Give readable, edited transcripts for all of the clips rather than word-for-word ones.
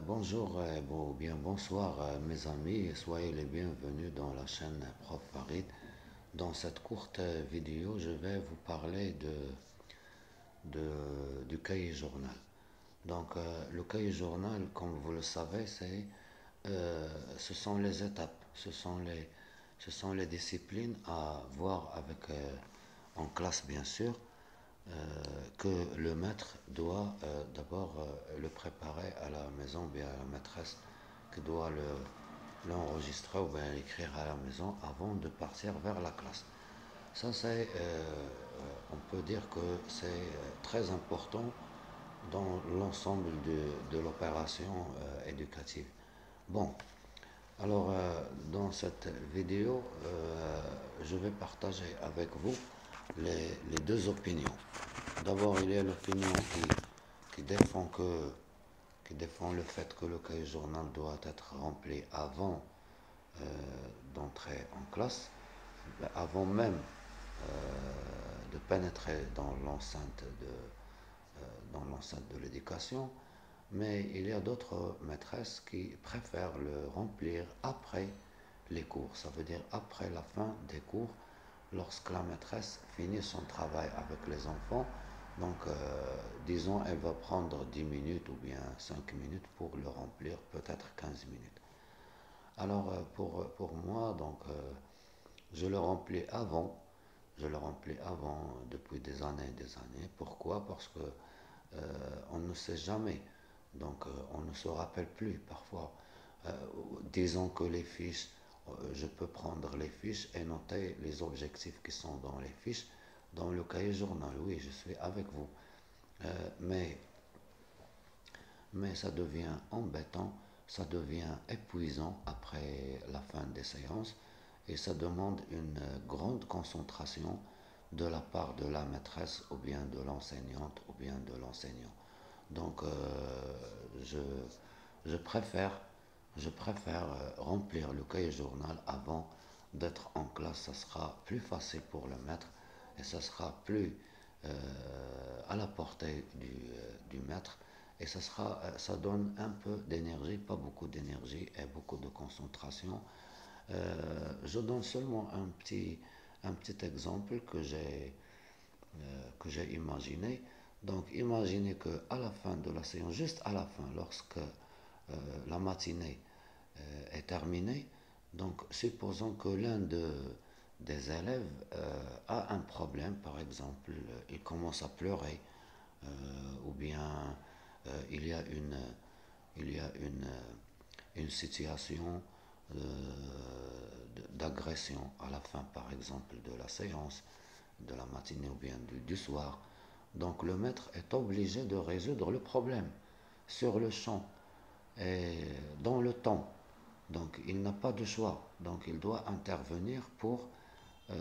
Bonjour, bien bonsoir mes amis, soyez les bienvenus dans la chaîne Prof Farid. Dans cette courte vidéo, je vais vous parler du cahier journal. Le cahier journal, comme vous le savez, ce sont les étapes, ce sont les disciplines à voir en classe bien sûr, que le maître doit d'abord le préparer à la maison, bien à la maîtresse qui doit l'enregistrer ou bien l'écrire à la maison avant de partir vers la classe. Ça, on peut dire que c'est très important dans l'ensemble de l'opération éducative. Bon, dans cette vidéo, je vais partager avec vous les deux opinions. D'abord, il y a l'opinion qui défend qui défend le fait que le cahier journal doit être rempli avant euh, d'entrer en classe, avant même de pénétrer dans l'enceinte de l'éducation. Mais il y a d'autres maîtresses qui préfèrent le remplir après les cours. Ça veut dire après la fin des cours, lorsque la maîtresse finit son travail avec les enfants. Disons, elle va prendre 10 minutes ou bien 5 minutes pour le remplir, peut-être 15 minutes. Pour moi, je le remplis avant. Je le remplis avant depuis des années et des années. Pourquoi? Parce que on ne sait jamais. On ne se rappelle plus parfois. Euh, Disons que les fiches, je peux prendre les fiches et noter les objectifs qui sont dans les fiches dans le cahier journal. Oui, je suis avec vous. Euh, mais, mais ça devient embêtant, ça devient épuisant après la fin des séances et ça demande une grande concentration de la part de la maîtresse ou bien de l'enseignante ou bien de l'enseignant. Donc, je, je préfère, je préfère remplir le cahier journal avant d'être en classe. Ça sera plus facile pour le maître et ça sera plus à la portée du maître. Et ça donne un peu d'énergie, pas beaucoup d'énergie et beaucoup de concentration. Je donne seulement un petit exemple que j'ai imaginé. Donc, imaginez qu'à la fin de la séance, juste à la fin, lorsque la matinée est terminée, donc supposons que des élèves a un problème, par exemple, il commence à pleurer, ou bien il y a une situation euh, d'agression à la fin, par exemple, de la séance, de la matinée ou bien du soir. Donc le maître est obligé de résoudre le problème sur le champ et dans le temps. Donc il n'a pas de choix. Donc il doit intervenir euh,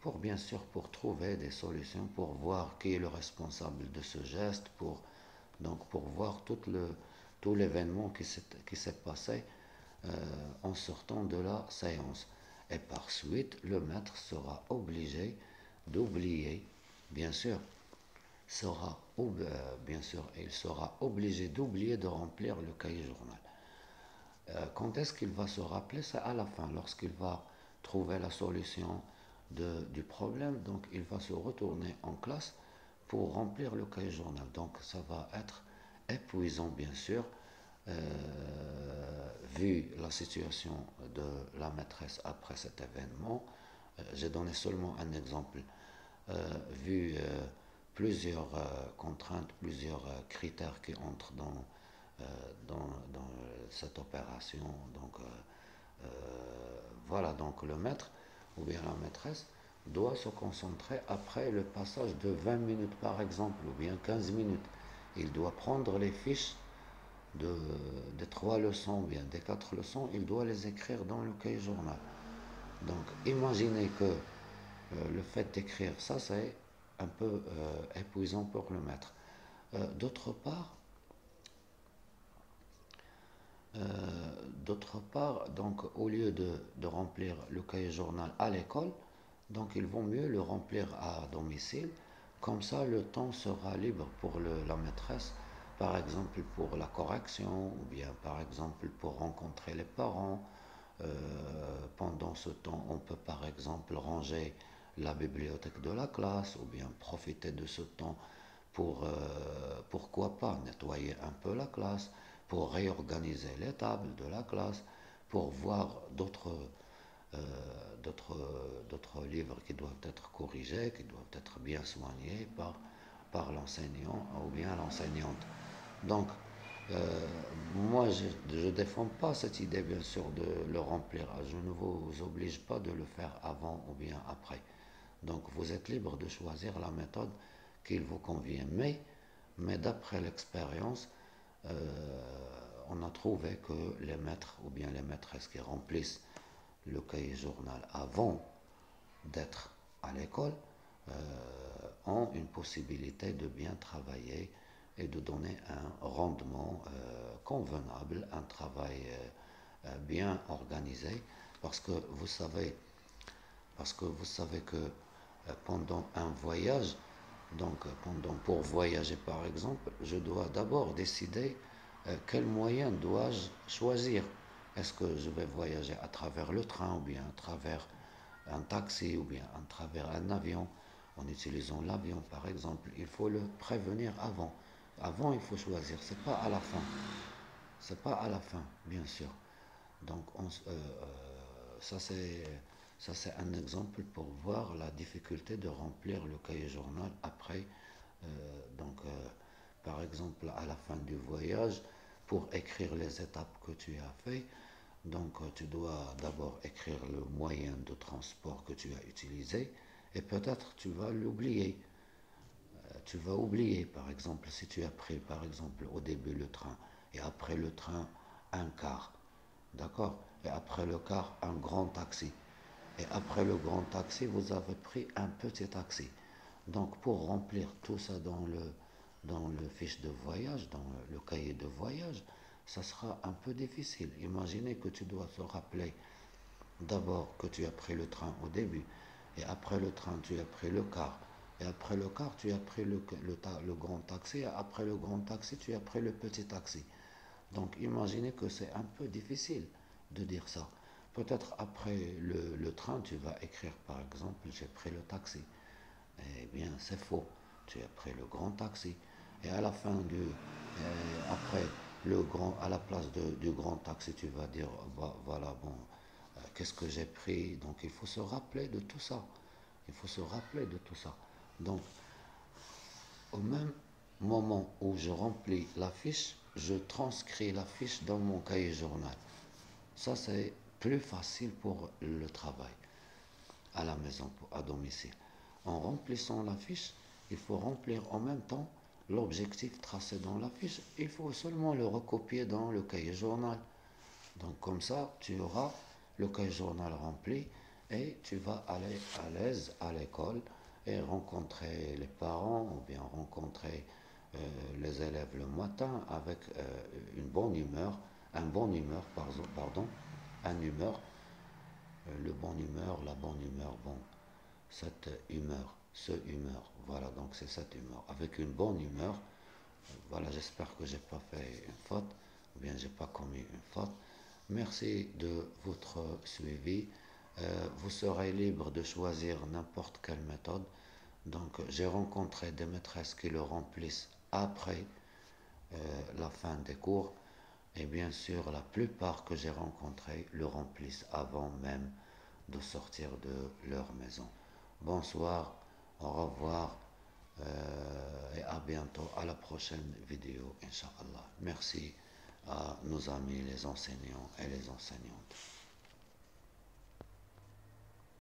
pour bien sûr pour trouver des solutions, pour voir qui est le responsable de ce geste, pour voir tout l'événement qui s'est passé euh, en sortant de la séance. Et par suite, le maître sera obligé d'oublier, bien sûr, bien sûr, il sera obligé d'oublier de remplir le cahier journal. Quand est-ce qu'il va se rappeler? C'est à la fin, lorsqu'il va trouver la solution du problème. Donc, il va se retourner en classe pour remplir le cahier journal. Donc, ça va être épuisant, bien sûr, vu la situation de la maîtresse après cet événement. J'ai donné seulement un exemple. Vu plusieurs contraintes, plusieurs critères qui entrent euh, dans cette opération. Euh, voilà, donc le maître ou bien la maîtresse doit se concentrer après le passage de 20 minutes par exemple, ou bien 15 minutes. Il doit prendre les fiches des 3 leçons, ou bien des 4 leçons, il doit les écrire dans le cahier journal. Donc imaginez que le fait d'écrire ça, c'est un peu épuisant pour le maître. D'autre part, euh, donc au lieu de remplir le cahier journal à l'école, donc il vaut mieux le remplir à domicile. Comme ça, le temps sera libre pour la maîtresse par exemple pour la correction, ou bien par exemple pour rencontrer les parents. Pendant ce temps, on peut par exemple ranger la bibliothèque de la classe, ou bien profiter de ce temps pour, pourquoi pas, nettoyer un peu la classe, pour réorganiser les tables de la classe, pour voir euh, d'autres livres qui doivent être corrigés, qui doivent être bien soignés par l'enseignant ou bien l'enseignante. Donc, euh, moi, je ne défends pas cette idée, bien sûr, de le remplir. Je ne vous oblige pas de le faire avant ou bien après. Donc, vous êtes libre de choisir la méthode qu'il vous convient. Mais d'après l'expérience, on a trouvé que les maîtres ou bien les maîtresses qui remplissent le cahier journal avant d'être à l'école euh, ont une possibilité de bien travailler et de donner un rendement convenable, un travail bien organisé, parce que vous savez, que pendant un voyage, donc pour voyager par exemple, je dois d'abord décider quel moyen dois-je choisir. Est-ce que je vais voyager à travers le train ou bien à travers un taxi ou bien à travers un avion? En utilisant l'avion par exemple, il faut le prévenir avant. Avant, il faut choisir, c'est pas à la fin. C'est pas à la fin, bien sûr. Donc, ça c'est un exemple pour voir la difficulté de remplir le cahier journal après. Donc, par exemple, à la fin du voyage, pour écrire les étapes que tu as fait, donc tu dois d'abord écrire le moyen de transport que tu as utilisé et peut-être tu vas l'oublier. Tu vas oublier, par exemple, si tu as pris, par exemple, au début le train et après le train un car, d'accord? Et après le car un grand taxi. Et après le grand taxi, vous avez pris un petit taxi. Donc pour remplir tout ça dans le fiche de voyage, dans le cahier de voyage, ça sera un peu difficile. Imaginez que tu dois te rappeler d'abord que tu as pris le train au début, et après le train, tu as pris le car, et après le car, tu as pris le grand taxi, et après le grand taxi, tu as pris le petit taxi. Donc imaginez que c'est un peu difficile de dire ça. Peut-être après le train, tu vas écrire par exemple, j'ai pris le taxi. Eh bien, c'est faux. Tu as pris le grand taxi. Et à la fin après à la place du grand taxi, tu vas dire, voilà, bon, qu'est-ce que j'ai pris? Donc, il faut se rappeler de tout ça. Il faut se rappeler de tout ça. Donc, au même moment où je remplis la fiche, je transcris la fiche dans mon cahier journal. Ça, c'est plus facile pour le travail à la maison, à domicile. En remplissant la fiche, il faut remplir en même temps l'objectif tracé dans la fiche. Il faut seulement le recopier dans le cahier journal. Donc comme ça, tu auras le cahier journal rempli et tu vas aller à l'aise à l'école et rencontrer les parents ou bien rencontrer les élèves le matin avec une bonne humeur, un bon humeur, pardon, un humeur, le bon humeur, la bonne humeur, bon, cette humeur, voilà, donc c'est cette humeur, avec une bonne humeur, voilà, j'espère que j'ai pas fait une faute, ou bien j'ai pas commis une faute. Merci de votre suivi. Vous serez libre de choisir n'importe quelle méthode. Donc, j'ai rencontré des maîtresses qui le remplissent après la fin des cours. Et bien sûr, la plupart que j'ai rencontrés le remplissent avant même de sortir de leur maison. Bonsoir, au revoir et à bientôt, à la prochaine vidéo, Inch'Allah. Merci à nos amis les enseignants et les enseignantes.